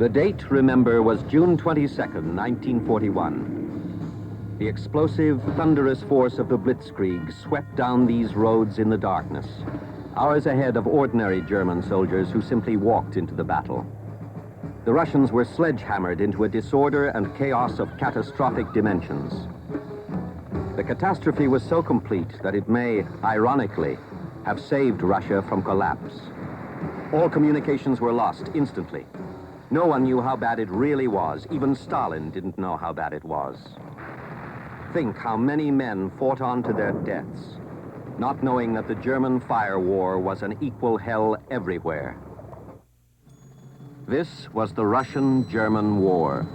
The date, remember, was June 22nd, 1941. The explosive, thunderous force of the Blitzkrieg swept down these roads in the darkness, hours ahead of ordinary German soldiers who simply walked into the battle. The Russians were sledgehammered into a disorder and chaos of catastrophic dimensions. The catastrophe was so complete that it may, ironically, have saved Russia from collapse. All communications were lost instantly. No one knew how bad it really was. Even Stalin didn't know how bad it was. Think how many men fought on to their deaths, not knowing that the German fire war was an equal hell everywhere. This was the Russian-German War.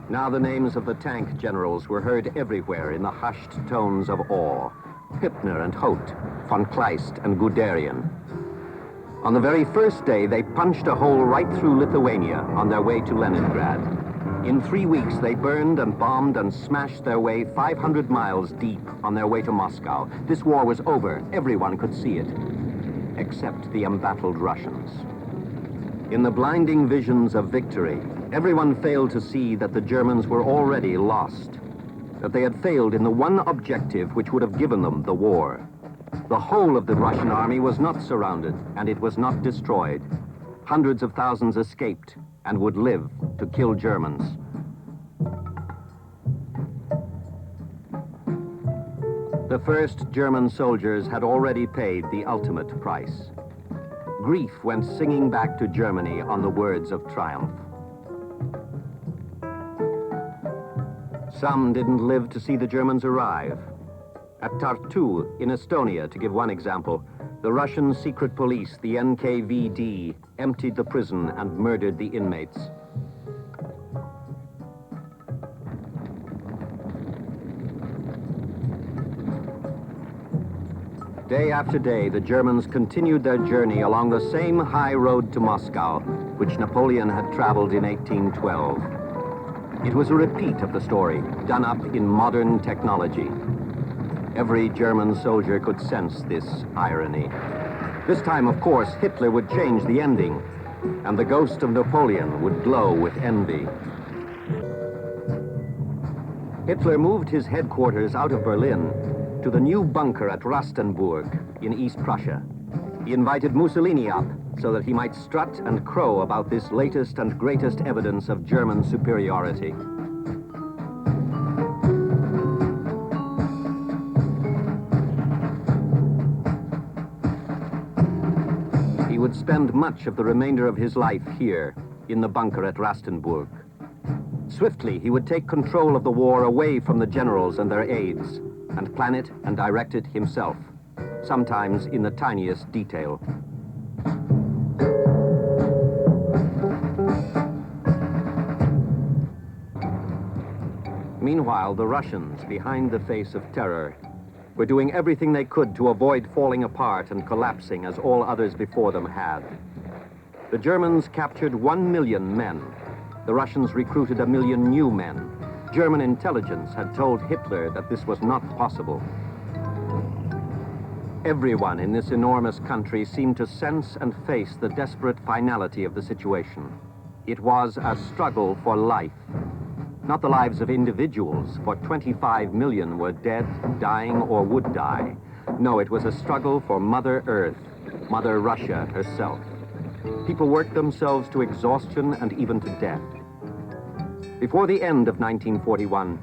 Now the names of the tank generals were heard everywhere in the hushed tones of awe. Hübner and Hoth, von Kleist and Guderian. On the very first day, they punched a hole right through Lithuania on their way to Leningrad. In 3 weeks, they burned and bombed and smashed their way 500 miles deep on their way to Moscow. This war was over. Everyone could see it, except the embattled Russians. In the blinding visions of victory, everyone failed to see that the Germans were already lost, that they had failed in the one objective which would have given them the war. The whole of the Russian army was not surrounded, and it was not destroyed. Hundreds of thousands escaped and would live to kill Germans. The first German soldiers had already paid the ultimate price. Grief went singing back to Germany on the words of triumph. Some didn't live to see the Germans arrive. At Tartu, in Estonia, to give one example, the Russian secret police, the NKVD, emptied the prison and murdered the inmates. Day after day, the Germans continued their journey along the same high road to Moscow, which Napoleon had traveled in 1812. It was a repeat of the story, done up in modern technology. Every German soldier could sense this irony. This time, of course, Hitler would change the ending, and the ghost of Napoleon would glow with envy. Hitler moved his headquarters out of Berlin to the new bunker at Rastenburg in East Prussia. He invited Mussolini up so that he might strut and crow about this latest and greatest evidence of German superiority. He would spend much of the remainder of his life here, in the bunker at Rastenburg. Swiftly, he would take control of the war away from the generals and their aides, and plan it and direct it himself, sometimes in the tiniest detail. Meanwhile, the Russians, behind the face of terror, were doing everything they could to avoid falling apart and collapsing as all others before them had. The Germans captured 1 million men. The Russians recruited 1 million new men. German intelligence had told Hitler that this was not possible. Everyone in this enormous country seemed to sense and face the desperate finality of the situation. It was a struggle for life. Not the lives of individuals, for 25 million were dead, dying, or would die. No, it was a struggle for Mother Earth, Mother Russia herself. People worked themselves to exhaustion and even to death. Before the end of 1941,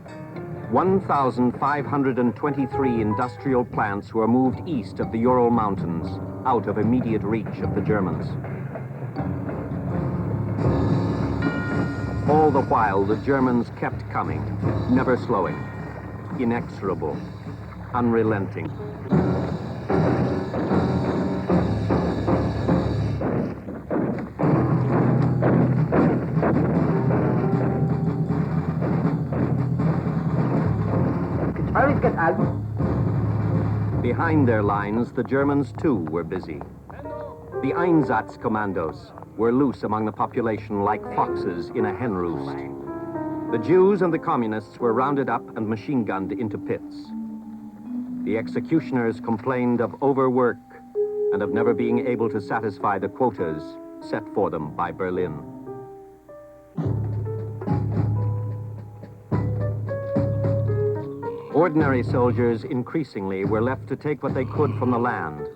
1,523 industrial plants were moved east of the Ural Mountains, out of immediate reach of the Germans. All the while, the Germans kept coming, never slowing, inexorable, unrelenting. Behind their lines, the Germans too were busy. The Einsatzkommandos, were loose among the population like foxes in a hen roost. The Jews and the communists were rounded up and machine-gunned into pits. The executioners complained of overwork and of never being able to satisfy the quotas set for them by Berlin. Ordinary soldiers increasingly were left to take what they could from the land.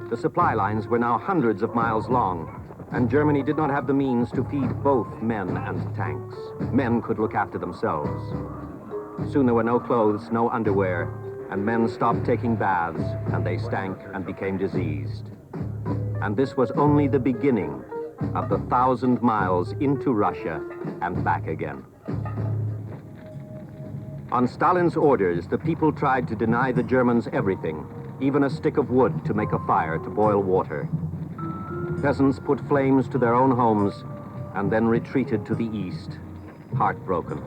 The supply lines were now hundreds of miles long, and Germany did not have the means to feed both men and tanks. Men could look after themselves. Soon there were no clothes, no underwear, and men stopped taking baths, and they stank and became diseased. And this was only the beginning of the 1,000 miles into Russia and back again. On Stalin's orders, the people tried to deny the Germans everything, even a stick of wood to make a fire to boil water. Peasants put flames to their own homes and then retreated to the east, heartbroken.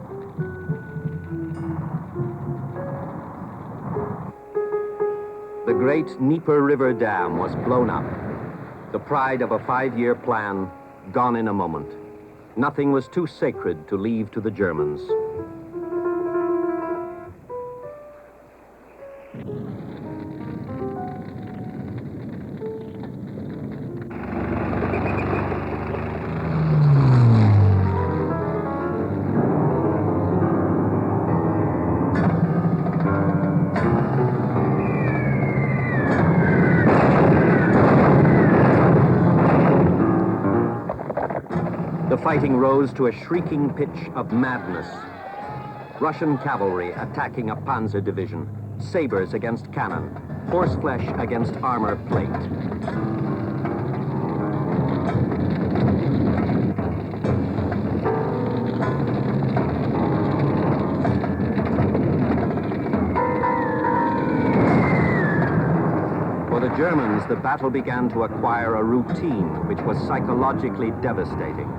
The great Dnieper River Dam was blown up. The pride of a 5-year plan gone in a moment. Nothing was too sacred to leave to the Germans. The fighting rose to a shrieking pitch of madness. Russian cavalry attacking a panzer division, sabers against cannon, horseflesh against armor plate. For the Germans, the battle began to acquire a routine which was psychologically devastating.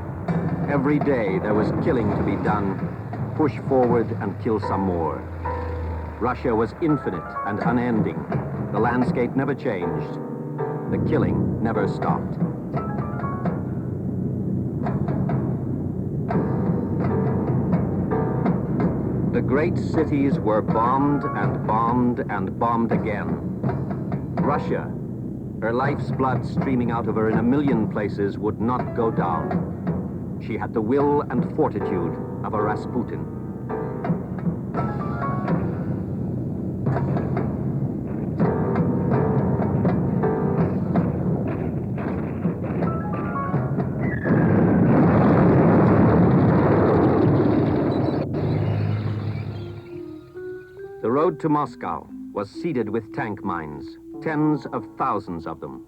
Every day there was killing to be done, push forward and kill some more. Russia was infinite and unending. The landscape never changed. The killing never stopped. The great cities were bombed and bombed and bombed again. Russia, her life's blood streaming out of her in a million places, would not go down. She had the will and fortitude of a Rasputin. The road to Moscow was seeded with tank mines, tens of thousands of them.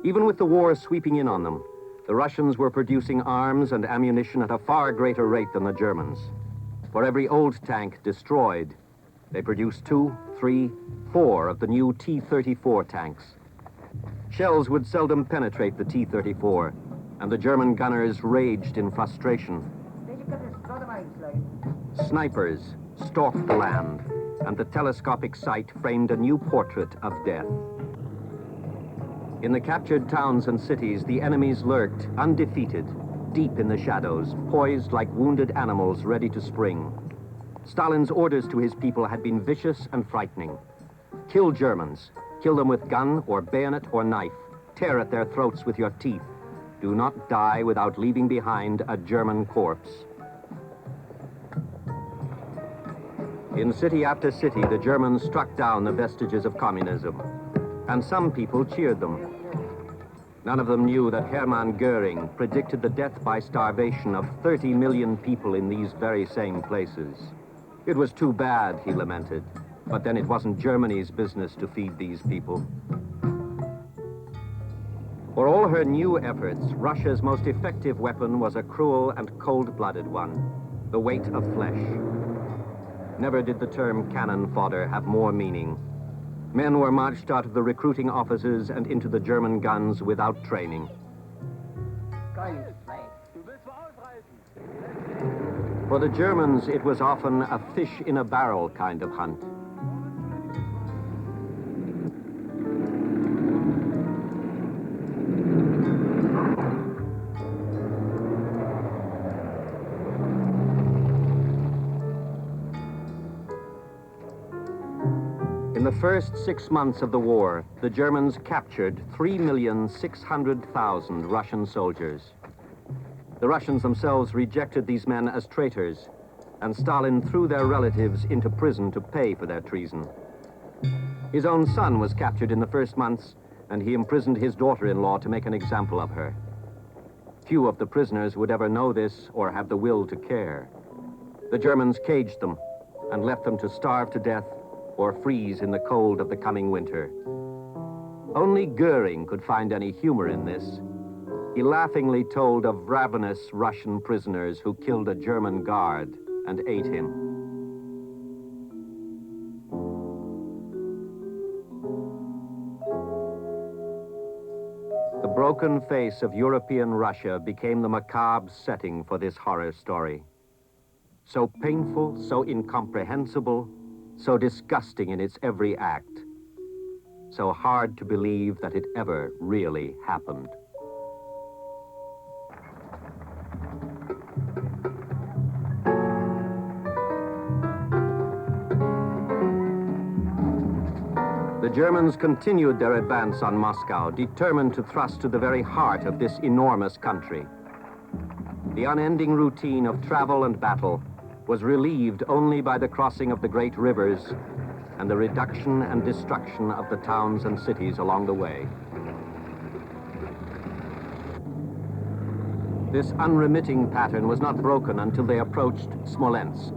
Even with the war sweeping in on them, the Russians were producing arms and ammunition at a far greater rate than the Germans. For every old tank destroyed, they produced 2, 3, 4 of the new T-34 tanks. Shells would seldom penetrate the T-34, and the German gunners raged in frustration. Snipers stalked the land, and the telescopic sight framed a new portrait of death. In the captured towns and cities, the enemies lurked, undefeated, deep in the shadows, poised like wounded animals ready to spring. Stalin's orders to his people had been vicious and frightening. Kill Germans. Kill them with gun or bayonet or knife. Tear at their throats with your teeth. Do not die without leaving behind a German corpse. In city after city, the Germans struck down the vestiges of communism, and some people cheered them. None of them knew that Hermann Goering predicted the death by starvation of 30 million people in these very same places. It was too bad, he lamented, but then it wasn't Germany's business to feed these people. For all her new efforts, Russia's most effective weapon was a cruel and cold-blooded one, the weight of flesh. Never did the term cannon fodder have more meaning. Men were marched out of the recruiting offices and into the German guns without training. For the Germans, it was often a fish-in-a-barrel kind of hunt. In the first 6 months of the war, the Germans captured 3,600,000 Russian soldiers. The Russians themselves rejected these men as traitors, and Stalin threw their relatives into prison to pay for their treason. His own son was captured in the first months, and he imprisoned his daughter-in-law to make an example of her. Few of the prisoners would ever know this or have the will to care. The Germans caged them and left them to starve to death or freeze in the cold of the coming winter. Only Goering could find any humor in this. He laughingly told of ravenous Russian prisoners who killed a German guard and ate him. The broken face of European Russia became the macabre setting for this horror story. So painful, so incomprehensible, so disgusting in its every act, so hard to believe that it ever really happened. The Germans continued their advance on Moscow, determined to thrust to the very heart of this enormous country. The unending routine of travel and battle was relieved only by the crossing of the great rivers and the reduction and destruction of the towns and cities along the way. This unremitting pattern was not broken until they approached Smolensk.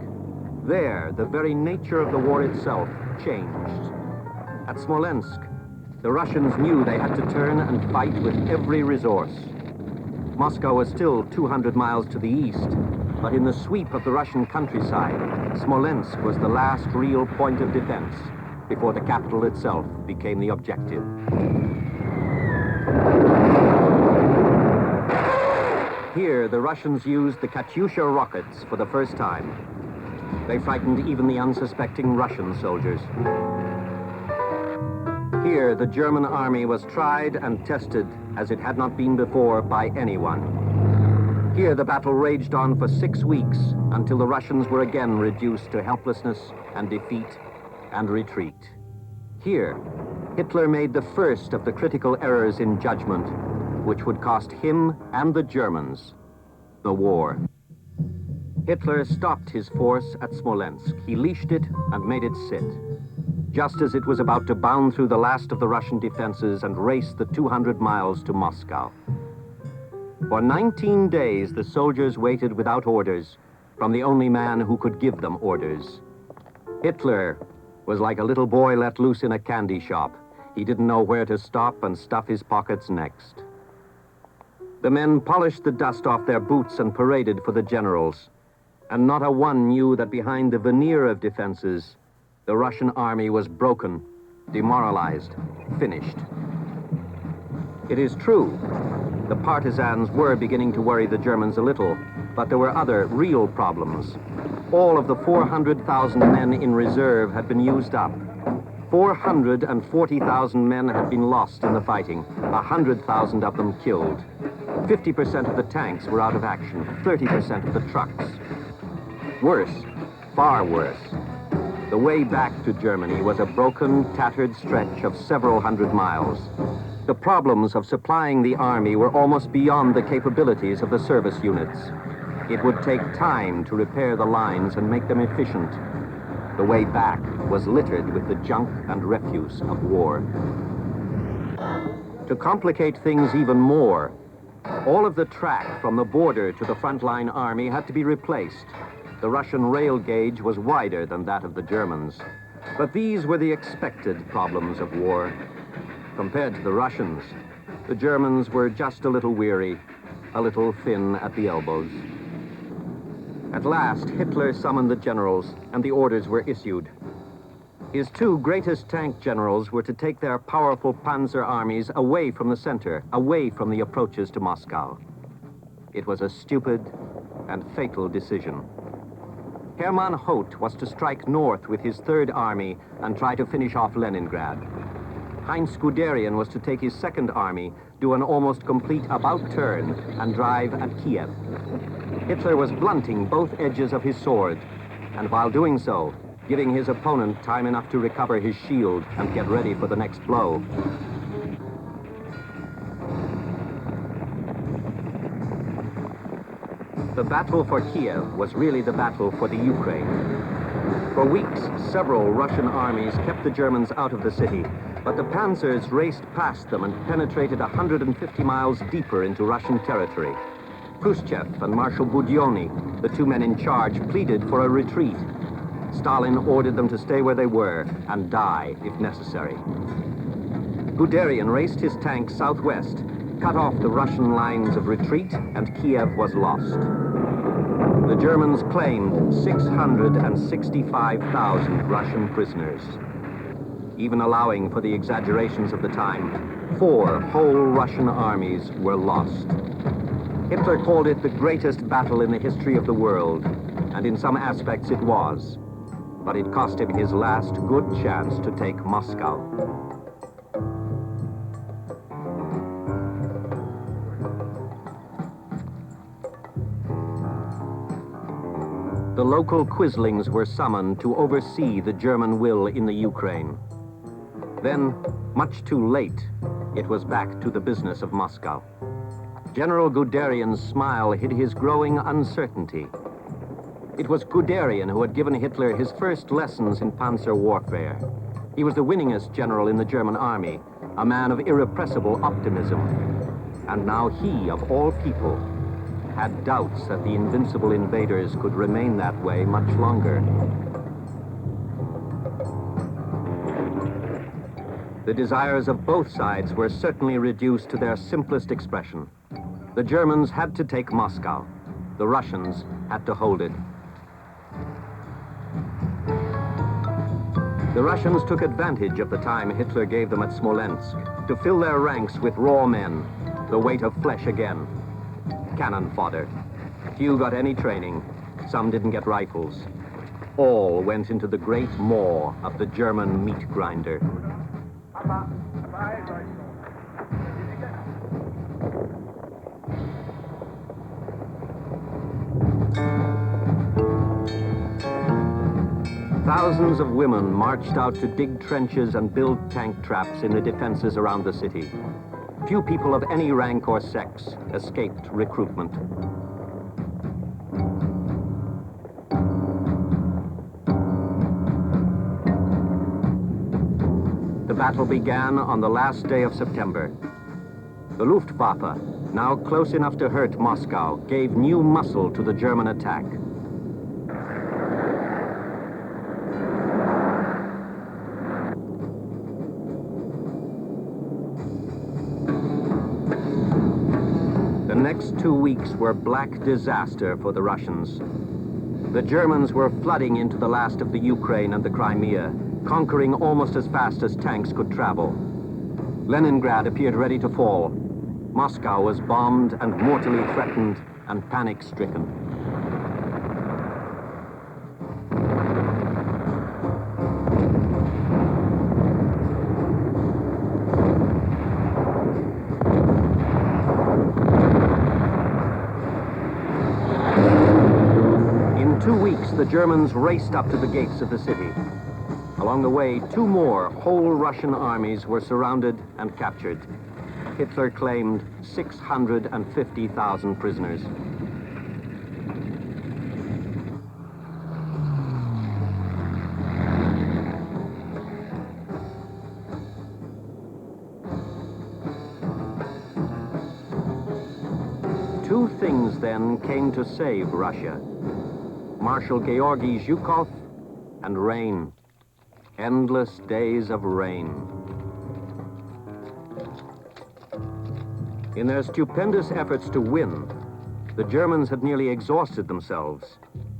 There, the very nature of the war itself changed. At Smolensk, the Russians knew they had to turn and fight with every resource. Moscow was still 200 miles to the east, but in the sweep of the Russian countryside, Smolensk was the last real point of defense before the capital itself became the objective. Here, the Russians used the Katyusha rockets for the first time. They frightened even the unsuspecting Russian soldiers. Here, the German army was tried and tested as it had not been before by anyone. Here, the battle raged on for 6 weeks until the Russians were again reduced to helplessness and defeat and retreat. Here, Hitler made the first of the critical errors in judgment, which would cost him and the Germans the war. Hitler stopped his force at Smolensk. He leashed it and made it sit, just as it was about to bound through the last of the Russian defenses and race the 200 miles to Moscow. For 19 days, the soldiers waited without orders from the only man who could give them orders. Hitler was like a little boy let loose in a candy shop. He didn't know where to stop and stuff his pockets next. The men polished the dust off their boots and paraded for the generals, and not a one knew that behind the veneer of defenses, the Russian army was broken, demoralized, finished. It is true, the partisans were beginning to worry the Germans a little, but there were other real problems. All of the 400,000 men in reserve had been used up. 440,000 men had been lost in the fighting, 100,000 of them killed. 50% of the tanks were out of action, 30% of the trucks. Worse, far worse. The way back to Germany was a broken, tattered stretch of several hundred miles. The problems of supplying the army were almost beyond the capabilities of the service units. It would take time to repair the lines and make them efficient. The way back was littered with the junk and refuse of war. To complicate things even more, all of the track from the border to the frontline army had to be replaced. The Russian rail gauge was wider than that of the Germans. But these were the expected problems of war. Compared to the Russians, the Germans were just a little weary, a little thin at the elbows. At last, Hitler summoned the generals, and the orders were issued. His two greatest tank generals were to take their powerful panzer armies away from the center, away from the approaches to Moscow. It was a stupid and fatal decision. Hermann Hoth was to strike north with his Third Army and try to finish off Leningrad. Heinz Guderian was to take his Second Army, do an almost complete about-turn, and drive at Kiev. Hitler was blunting both edges of his sword, and while doing so, giving his opponent time enough to recover his shield and get ready for the next blow. The battle for Kiev was really the battle for the Ukraine. For weeks, several Russian armies kept the Germans out of the city, but the panzers raced past them and penetrated 150 miles deeper into Russian territory. Khrushchev and Marshal Budyonny, the two men in charge, pleaded for a retreat. Stalin ordered them to stay where they were and die if necessary. Guderian raced his tank southwest, cut off the Russian lines of retreat, and Kiev was lost. The Germans claimed 665,000 Russian prisoners. Even allowing for the exaggerations of the time, 4 whole Russian armies were lost. Hitler called it the greatest battle in the history of the world, and in some aspects it was. But it cost him his last good chance to take Moscow. The local quislings were summoned to oversee the German will in the Ukraine. Then, much too late, it was back to the business of Moscow. General Guderian's smile hid his growing uncertainty. It was Guderian who had given Hitler his first lessons in panzer warfare. He was the winningest general in the German army, a man of irrepressible optimism. And now he, of all people, had doubts that the invincible invaders could remain that way much longer. The desires of both sides were certainly reduced to their simplest expression. The Germans had to take Moscow. The Russians had to hold it. The Russians took advantage of the time Hitler gave them at Smolensk to fill their ranks with raw men, the weight of flesh again. Cannon fodder. Few got any training. Some didn't get rifles. All went into the great maw of the German meat grinder. Thousands of women marched out to dig trenches and build tank traps in the defenses around the city. Few people of any rank or sex escaped recruitment. The battle began on the last day of September. The Luftwaffe, now close enough to hurt Moscow, gave new muscle to the German attack. The next 2 weeks were black disaster for the Russians. The Germans were flooding into the last of the Ukraine and the Crimea, conquering almost as fast as tanks could travel. Leningrad appeared ready to fall. Moscow was bombed and mortally threatened and panic-stricken. In 2 weeks, the Germans raced up to the gates of the city. Along the way, 2 more whole Russian armies were surrounded and captured. Hitler claimed 650,000 prisoners. Two things then came to save Russia: Marshal Georgy Zhukov and rain. Endless days of rain. In their stupendous efforts to win, the Germans had nearly exhausted themselves.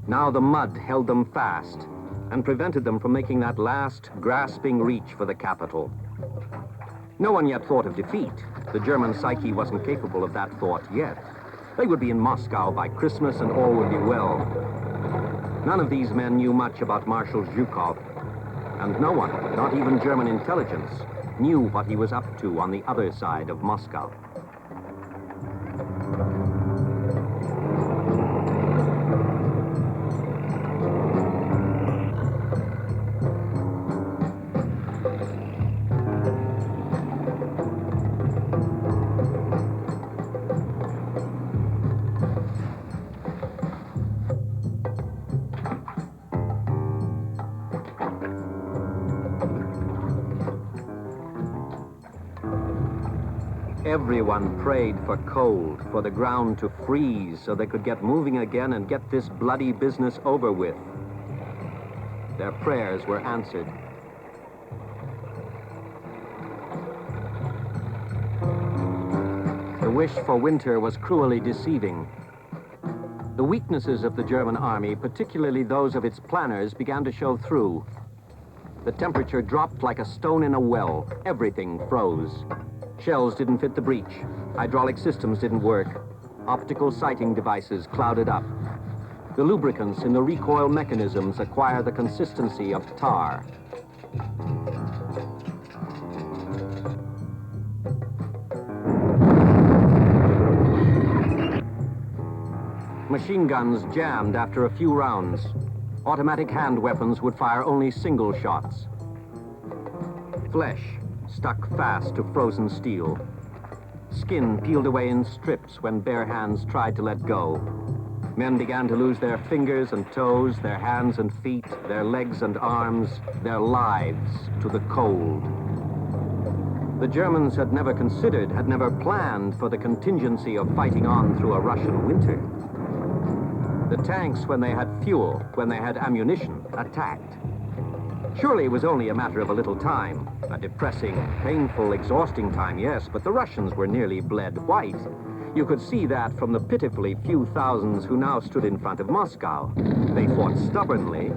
Now the mud held them fast and prevented them from making that last, grasping reach for the capital. No one yet thought of defeat. The German psyche wasn't capable of that thought yet. They would be in Moscow by Christmas and all would be well. None of these men knew much about Marshal Zhukov, and no one, not even German intelligence, knew what he was up to on the other side of Moscow. Everyone prayed for cold, for the ground to freeze so they could get moving again and get this bloody business over with. Their prayers were answered. The wish for winter was cruelly deceiving. The weaknesses of the German army, particularly those of its planners, began to show through. The temperature dropped like a stone in a well. Everything froze. Shells didn't fit the breach. Hydraulic systems didn't work. Optical sighting devices clouded up. The lubricants in the recoil mechanisms acquire the consistency of tar. Machine guns jammed after a few rounds. Automatic hand weapons would fire only single shots. Flesh stuck fast to frozen steel. Skin peeled away in strips when bare hands tried to let go. Men began to lose their fingers and toes, their hands and feet, their legs and arms, their lives to the cold. The Germans had never considered, had never planned for the contingency of fighting on through a Russian winter. The tanks, when they had fuel, when they had ammunition, attacked. Surely it was only a matter of a little time. A depressing, painful, exhausting time, yes, but the Russians were nearly bled white. You could see that from the pitifully few thousands who now stood in front of Moscow. They fought stubbornly,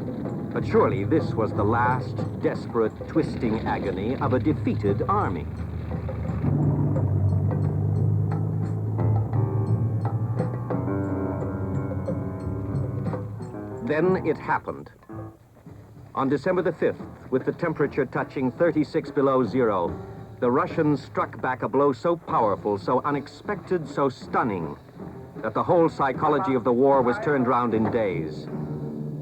but surely this was the last, desperate, twisting agony of a defeated army. Then it happened. On December the 5th, with the temperature touching 36 below zero, the Russians struck back a blow so powerful, so unexpected, so stunning, that the whole psychology of the war was turned round in days.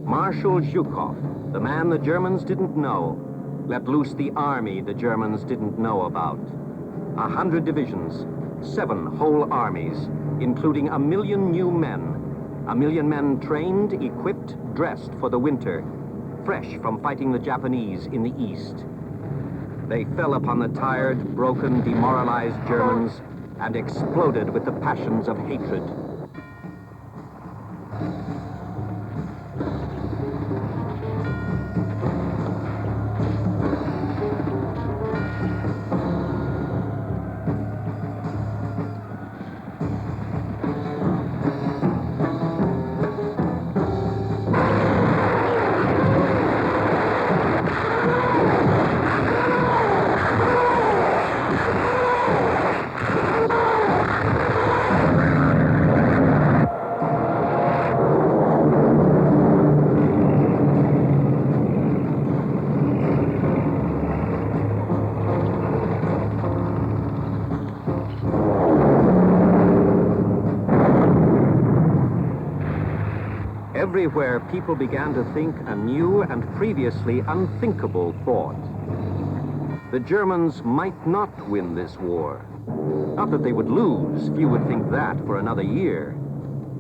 Marshal Zhukov, the man the Germans didn't know, let loose the army the Germans didn't know about. 100 divisions, 7 whole armies, including 1 million new men. 1 million men trained, equipped, dressed for the winter, fresh from fighting the Japanese in the east. They fell upon the tired, broken, demoralized Germans and exploded with the passions of hatred. Everywhere, people began to think a new and previously unthinkable thought. The Germans might not win this war. Not that they would lose, few would think that for another year.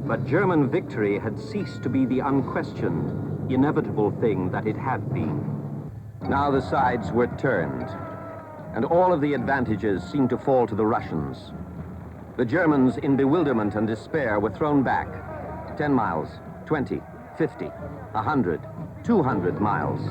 But German victory had ceased to be the unquestioned, inevitable thing that it had been. Now the sides were turned, and all of the advantages seemed to fall to the Russians. The Germans, in bewilderment and despair, were thrown back 10 miles, 20, 50, 100, 200 miles.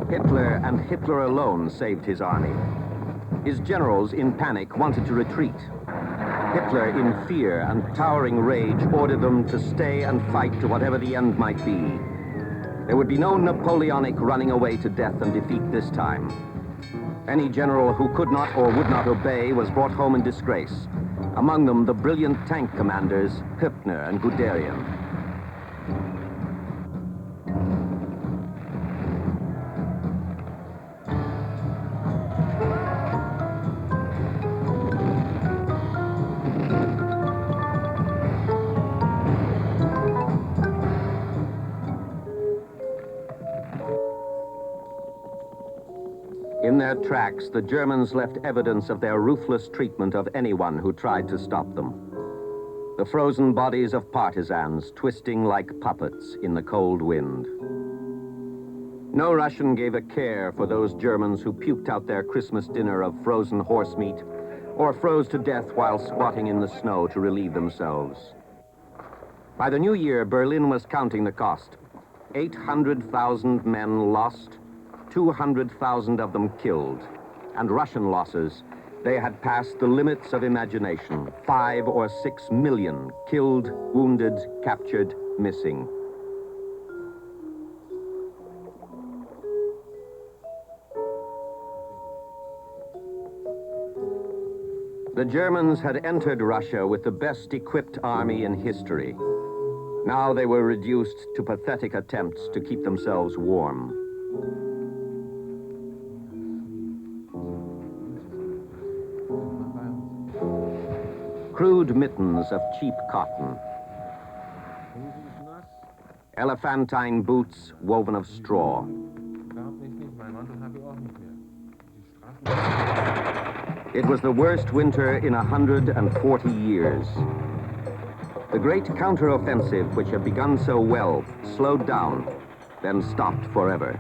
Hitler and Hitler alone saved his army. His generals, in panic, wanted to retreat. Hitler, in fear and towering rage, ordered them to stay and fight to whatever the end might be. There would be no Napoleonic running away to death and defeat this time. Any general who could not or would not obey was brought home in disgrace. Among them, the brilliant tank commanders, Hübner and Guderian. In their tracks, the Germans left evidence of their ruthless treatment of anyone who tried to stop them. The frozen bodies of partisans twisting like puppets in the cold wind. No Russian gave a care for those Germans who puked out their Christmas dinner of frozen horse meat or froze to death while squatting in the snow to relieve themselves. By the new year, Berlin was counting the cost. 800,000 men lost, 200,000 of them killed, and Russian losses, they had passed the limits of imagination. 5 or 6 million killed, wounded, captured, missing. The Germans had entered Russia with the best equipped army in history. Now they were reduced to pathetic attempts to keep themselves warm. Crude mittens of cheap cotton. Elephantine boots woven of straw. It was the worst winter in 140 years. The great counteroffensive, which had begun so well, slowed down, then stopped forever.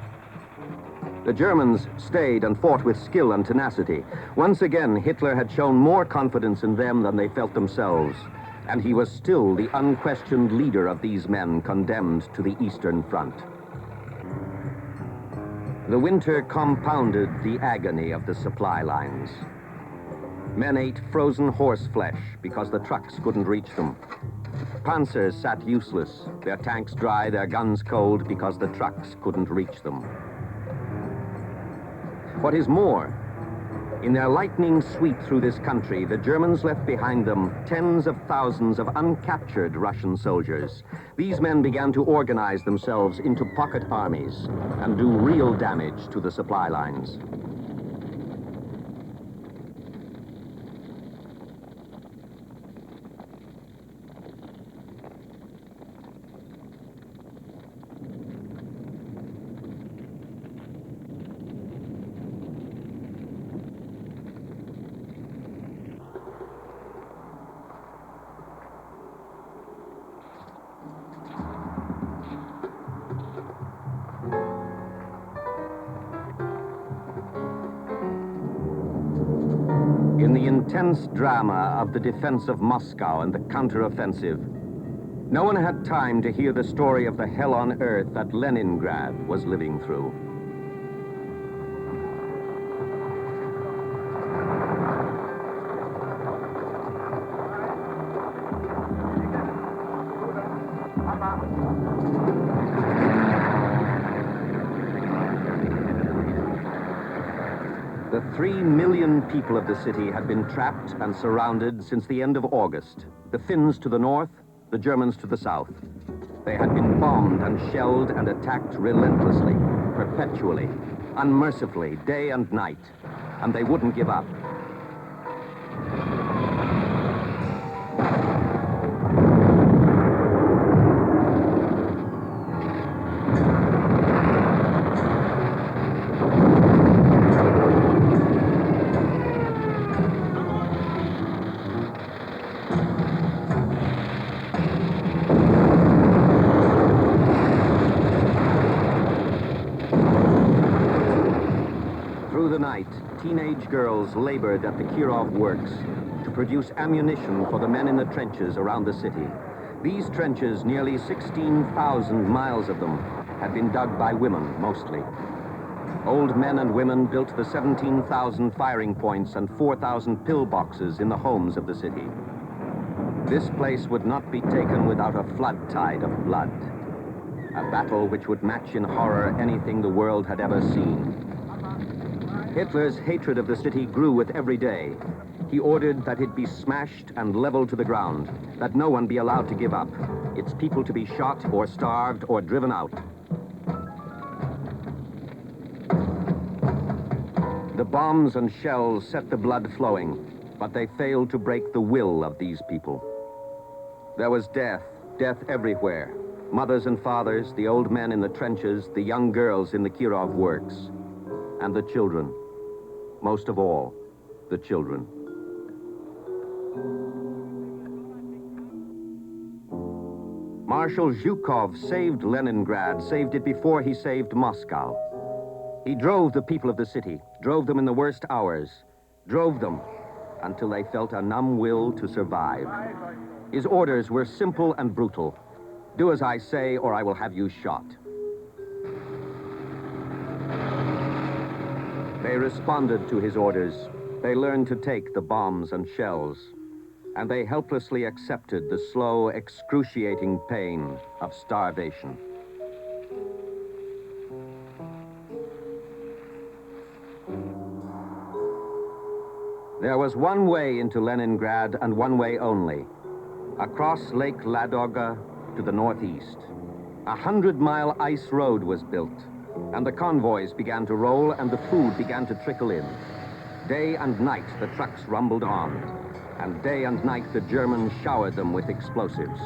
The Germans stayed and fought with skill and tenacity. Once again, Hitler had shown more confidence in them than they felt themselves, and he was still the unquestioned leader of these men condemned to the Eastern Front. The winter compounded the agony of the supply lines. Men ate frozen horse flesh because the trucks couldn't reach them. Panzers sat useless, their tanks dry, their guns cold because the trucks couldn't reach them. What is more, in their lightning sweep through this country, the Germans left behind them tens of thousands of uncaptured Russian soldiers. These men began to organize themselves into pocket armies and do real damage to the supply lines. In the intense drama of the defense of Moscow and the counteroffensive, no one had time to hear the story of the hell on earth that Leningrad was living through. The 3 million people of the city had been trapped and surrounded since the end of August. The Finns to the north, the Germans to the south. They had been bombed and shelled and attacked relentlessly, perpetually, unmercifully, day and night. And they wouldn't give up. Through the night, teenage girls labored at the Kiev works to produce ammunition for the men in the trenches around the city. These trenches, nearly 16,000 miles of them, had been dug by women, mostly. Old men and women built the 17,000 firing points and 4,000 pillboxes in the homes of the city. This place would not be taken without a flood tide of blood. A battle which would match in horror anything the world had ever seen. Hitler's hatred of the city grew with every day. He ordered that it be smashed and leveled to the ground, that no one be allowed to give up, its people to be shot or starved or driven out. The bombs and shells set the blood flowing, but they failed to break the will of these people. There was death, death everywhere. Mothers and fathers, the old men in the trenches, the young girls in the Kiev works, and the children. most of all, the children. Marshal Zhukov saved Leningrad, saved it before he saved Moscow. He drove the people of the city, drove them in the worst hours, drove them until they felt a numb will to survive. His orders were simple and brutal. Do as I say, or I will have you shot. They responded to his orders. They learned to take the bombs and shells, and they helplessly accepted the slow, excruciating pain of starvation. There was one way into Leningrad and one way only, across Lake Ladoga to the northeast. A 100-mile ice road was built, and the convoys began to roll and the food began to trickle in. Day and night the trucks rumbled on, and day and night the Germans showered them with explosives.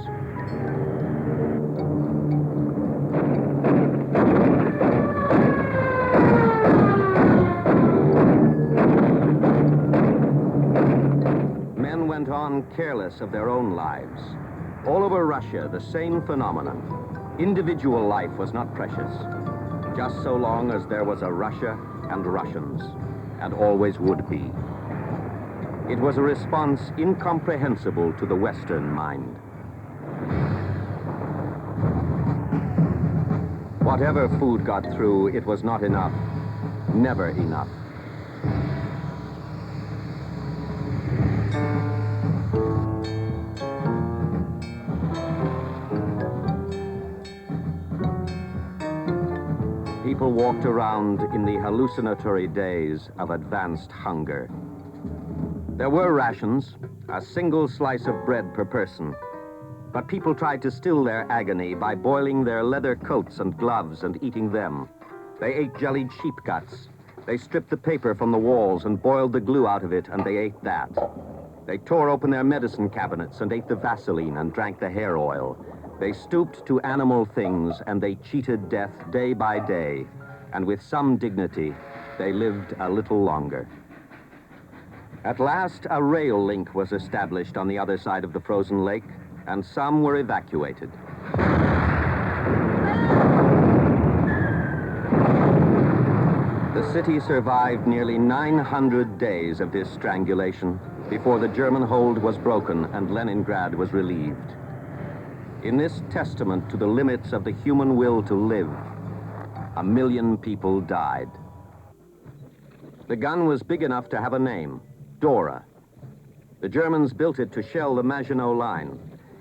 Men went on careless of their own lives. All over Russia, the same phenomenon. Individual life was not precious, just so long as there was a Russia and Russians, and always would be. It was a response incomprehensible to the Western mind. Whatever food got through, it was not enough, never enough. People walked around in the hallucinatory days of advanced hunger. There were rations, a single slice of bread per person, but people tried to still their agony by boiling their leather coats and gloves and eating them. They ate jellied sheep guts. They stripped the paper from the walls and boiled the glue out of it, and they ate that. They tore open their medicine cabinets and ate the Vaseline and drank the hair oil. They stooped to animal things, and they cheated death day by day, and with some dignity, they lived a little longer. At last, a rail link was established on the other side of the frozen lake, and some were evacuated. The city survived nearly 900 days of this strangulation before the German hold was broken and Leningrad was relieved. In this testament to the limits of the human will to live, 1 million people died. The gun was big enough to have a name, Dora. The Germans built it to shell the Maginot Line.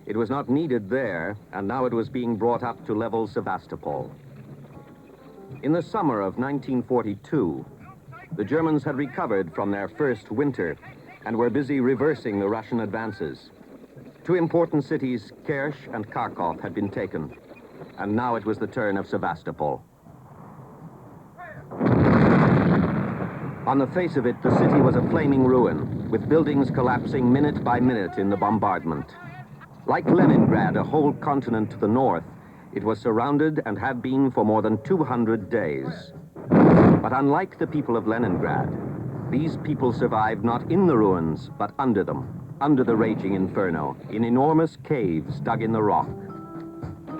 It was not needed there, and now it was being brought up to level Sevastopol. In the summer of 1942, the Germans had recovered from their first winter and were busy reversing the Russian advances. Two important cities, Kerch and Kharkov, had been taken, and now it was the turn of Sevastopol. On the face of it, the city was a flaming ruin, with buildings collapsing minute by minute in the bombardment. Like Leningrad, a whole continent to the north, it was surrounded and had been for more than 200 days. But unlike the people of Leningrad, these people survived not in the ruins, but under them, under the raging inferno, in enormous caves dug in the rock.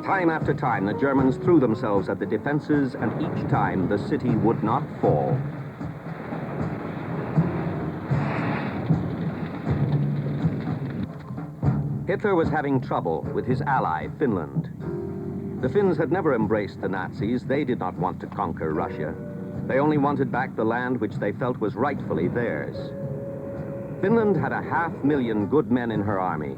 Time after time, the Germans threw themselves at the defenses, and each time the city would not fall. Hitler was having trouble with his ally, Finland. The Finns had never embraced the Nazis. They did not want to conquer Russia. They only wanted back the land which they felt was rightfully theirs. Finland had 500,000 good men in her army.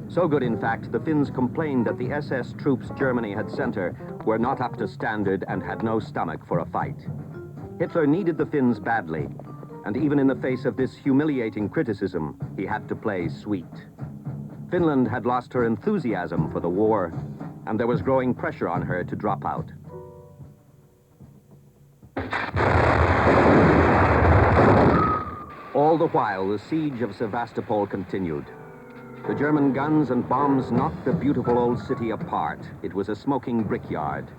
So good, in fact, the Finns complained that the SS troops Germany had sent her were not up to standard and had no stomach for a fight. Hitler needed the Finns badly, and even in the face of this humiliating criticism, he had to play sweet. Finland had lost her enthusiasm for the war, and there was growing pressure on her to drop out. All the while, the siege of Sevastopol continued. The German guns and bombs knocked the beautiful old city apart. It was a smoking brickyard.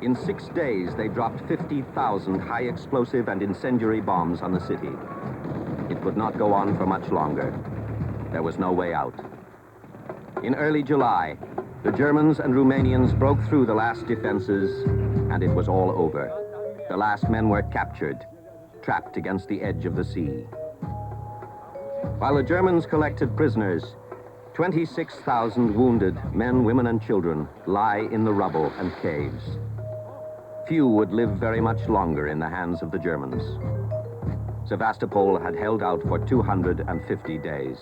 In 6 days, they dropped 50,000 high-explosive and incendiary bombs on the city. It could not go on for much longer. There was no way out. In early July, the Germans and Romanians broke through the last defenses, and it was all over. The last men were captured, trapped against the edge of the sea. While the Germans collected prisoners, 26,000 wounded men, women, and children lie in the rubble and caves. Few would live very much longer in the hands of the Germans. Sevastopol had held out for 250 days.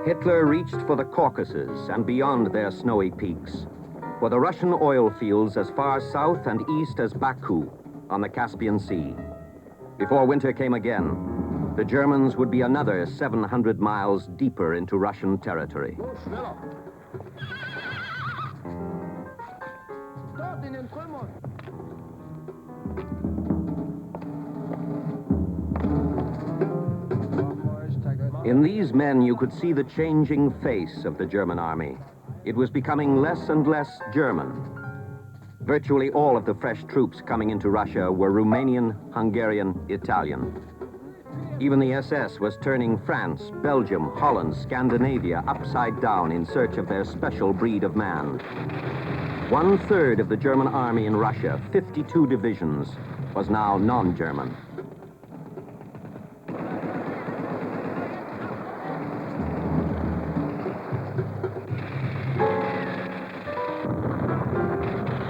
Hitler reached for the Caucasus and beyond their snowy peaks, for the Russian oil fields as far south and east as Baku on the Caspian Sea. Before winter came again, the Germans would be another 700 miles deeper into Russian territory. In these men, you could see the changing face of the German army. It was becoming less and less German. Virtually all of the fresh troops coming into Russia were Romanian, Hungarian, Italian. Even the SS was turning France, Belgium, Holland, Scandinavia upside down in search of their special breed of man. 1/3 of the German army in Russia, 52 divisions, was now non-German.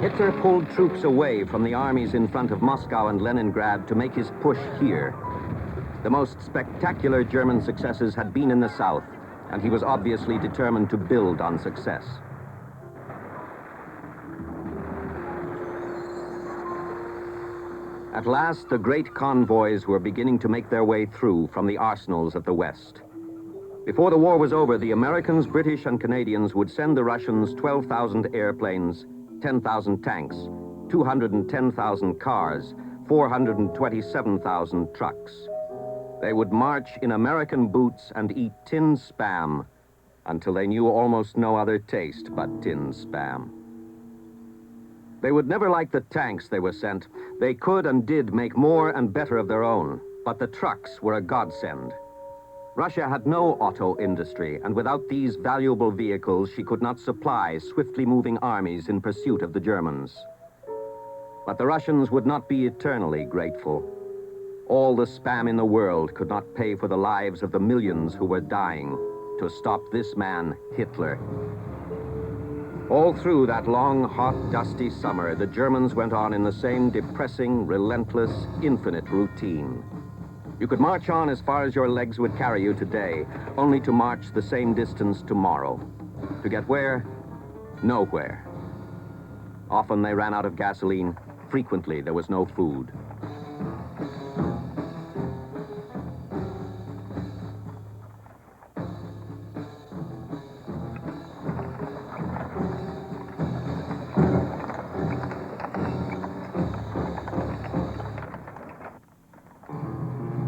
Hitler pulled troops away from the armies in front of Moscow and Leningrad to make his push here. The most spectacular German successes had been in the south, and he was obviously determined to build on success. At last, the great convoys were beginning to make their way through from the arsenals of the West. Before the war was over, the Americans, British, and Canadians would send the Russians 12,000 airplanes, 10,000 tanks, 210,000 cars, 427,000 trucks. They would march in American boots and eat tinned Spam until they knew almost no other taste but tinned Spam. They would never like the tanks they were sent. They could and did make more and better of their own, but the trucks were a godsend. Russia had no auto industry, and without these valuable vehicles, she could not supply swiftly moving armies in pursuit of the Germans. But the Russians would not be eternally grateful. All the Spam in the world could not pay for the lives of the millions who were dying to stop this man, Hitler. All through that long, hot, dusty summer, the Germans went on in the same depressing, relentless, infinite routine. You could march on as far as your legs would carry you today, only to march the same distance tomorrow. To get where? Nowhere. Often they ran out of gasoline. Frequently, there was no food.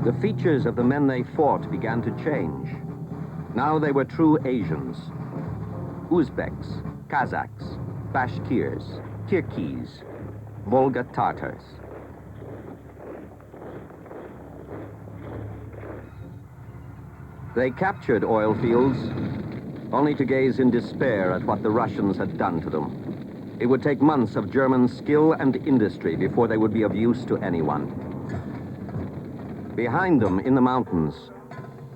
The features of the men they fought began to change. Now they were true Asians. Uzbeks, Kazakhs, Bashkirs, Kirghiz, Volga Tatars. They captured oil fields only to gaze in despair at what the Russians had done to them. It would take months of German skill and industry before they would be of use to anyone. Behind them, in the mountains,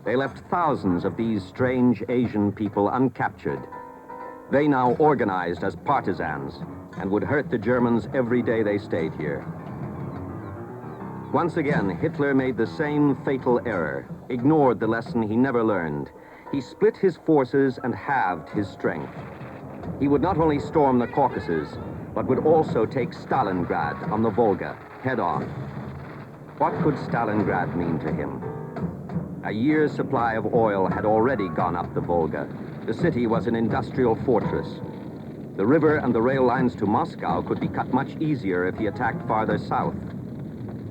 they left thousands of these strange Asian people uncaptured. They now organized as partisans and would hurt the Germans every day they stayed here. Once again, Hitler made the same fatal error, ignored the lesson he never learned. He split his forces and halved his strength. He would not only storm the Caucasus, but would also take Stalingrad on the Volga, head on. What could Stalingrad mean to him? A year's supply of oil had already gone up the Volga. The city was an industrial fortress. The river and the rail lines to Moscow could be cut much easier if he attacked farther south.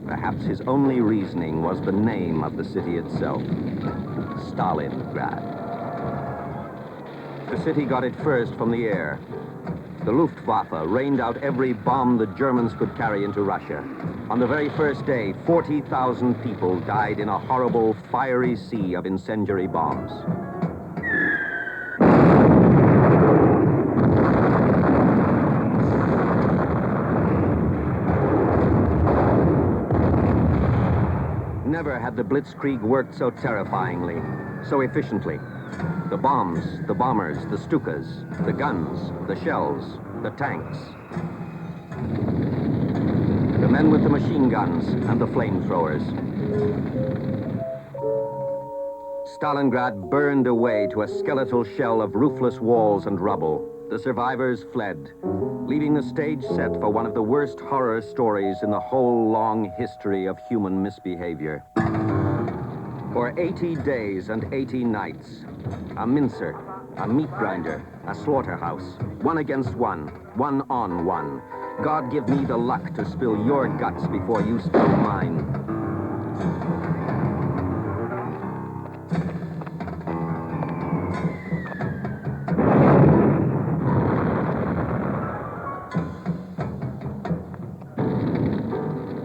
Perhaps his only reasoning was the name of the city itself, Stalingrad. The city got it first from the air. The Luftwaffe rained out every bomb the Germans could carry into Russia. On the very first day, 40,000 people died in a horrible, fiery sea of incendiary bombs. Never had the Blitzkrieg worked so terrifyingly, so efficiently. The bombs, the bombers, the Stukas, the guns, the shells, the tanks. The men with the machine guns and the flamethrowers. Stalingrad burned away to a skeletal shell of roofless walls and rubble. The survivors fled, leaving the stage set for one of the worst horror stories in the whole long history of human misbehavior. For 80 days and 80 nights, a mincer, a meat grinder, a slaughterhouse, one against one, one on one. God give me the luck to spill your guts before you spill mine.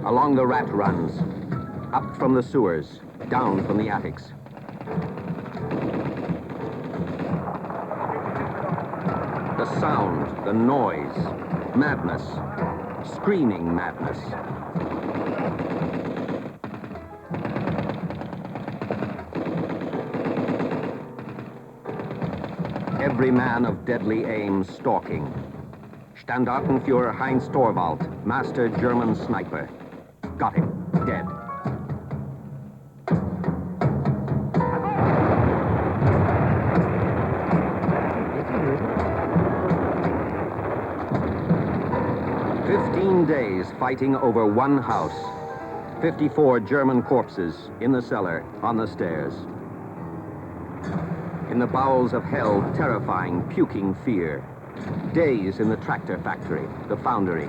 Along the rat runs, up from the sewers, down from the attics. The sound, the noise, madness, screaming madness. Every man of deadly aim stalking. Standartenführer Heinz Torvald, master German sniper. Got him, dead. Days fighting over one house. 54 German corpses in the cellar, on the stairs. In the bowels of hell, terrifying, puking fear. Days in the tractor factory, the foundry.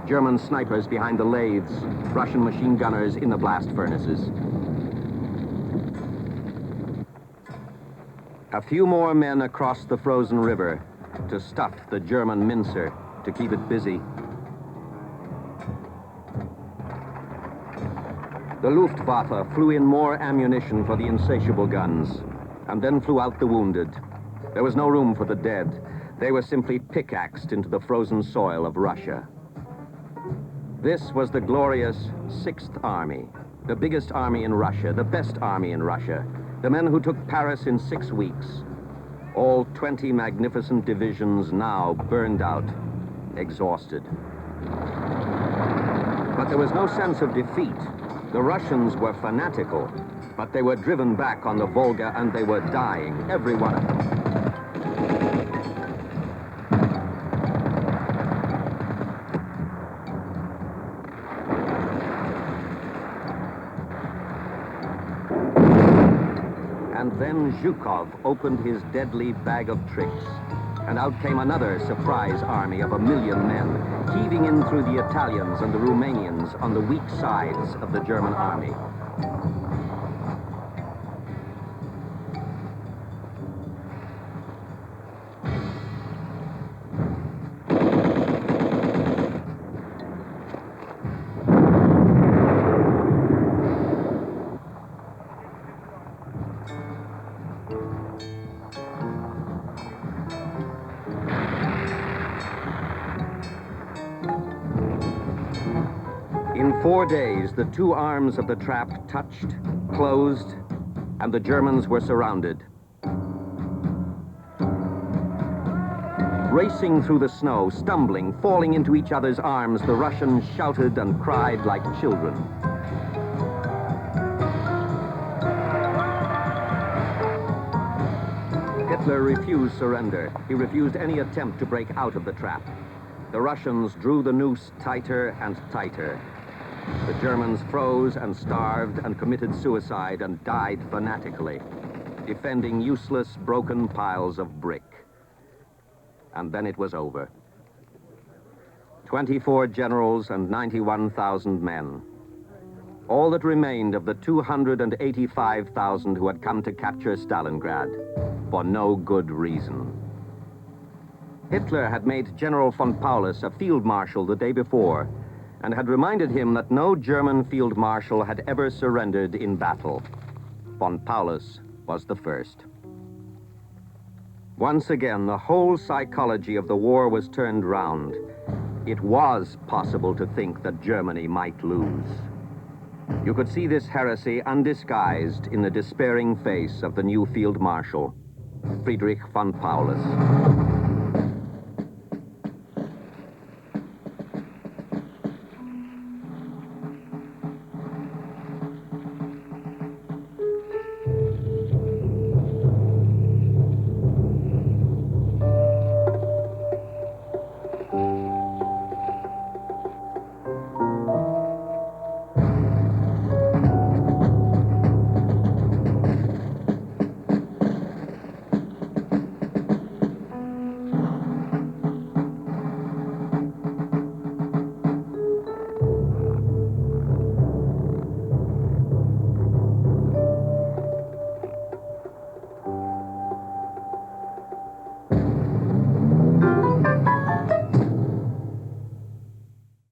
German snipers behind the lathes, Russian machine gunners in the blast furnaces. A few more men across the frozen river to stuff the German mincer, to keep it busy. The Luftwaffe flew in more ammunition for the insatiable guns, and then flew out the wounded. There was no room for the dead. They were simply pickaxed into the frozen soil of Russia. This was the glorious 6th Army, the biggest army in Russia, the best army in Russia, the men who took Paris in 6 weeks. All 20 magnificent divisions now burned out, exhausted. But there was no sense of defeat. The Russians were fanatical, but they were driven back on the Volga and they were dying, every one of them. And then Zhukov opened his deadly bag of tricks, and out came another surprise army of 1 million men, heaving in through the Italians and the Romanians on the weak sides of the German army. In 4 days, the two arms of the trap touched, closed, and the Germans were surrounded. Racing through the snow, stumbling, falling into each other's arms, the Russians shouted and cried like children. Hitler refused surrender. He refused any attempt to break out of the trap. The Russians drew the noose tighter and tighter. The Germans froze and starved and committed suicide and died fanatically, defending useless, broken piles of brick. And then it was over. 24 generals and 91,000 men. All that remained of the 285,000 who had come to capture Stalingrad, for no good reason. Hitler had made General von Paulus a field marshal the day before and had reminded him that no German field marshal had ever surrendered in battle. Von Paulus was the first. Once again, the whole psychology of the war was turned round. It was possible to think that Germany might lose. You could see this heresy undisguised in the despairing face of the new field marshal, Friedrich von Paulus.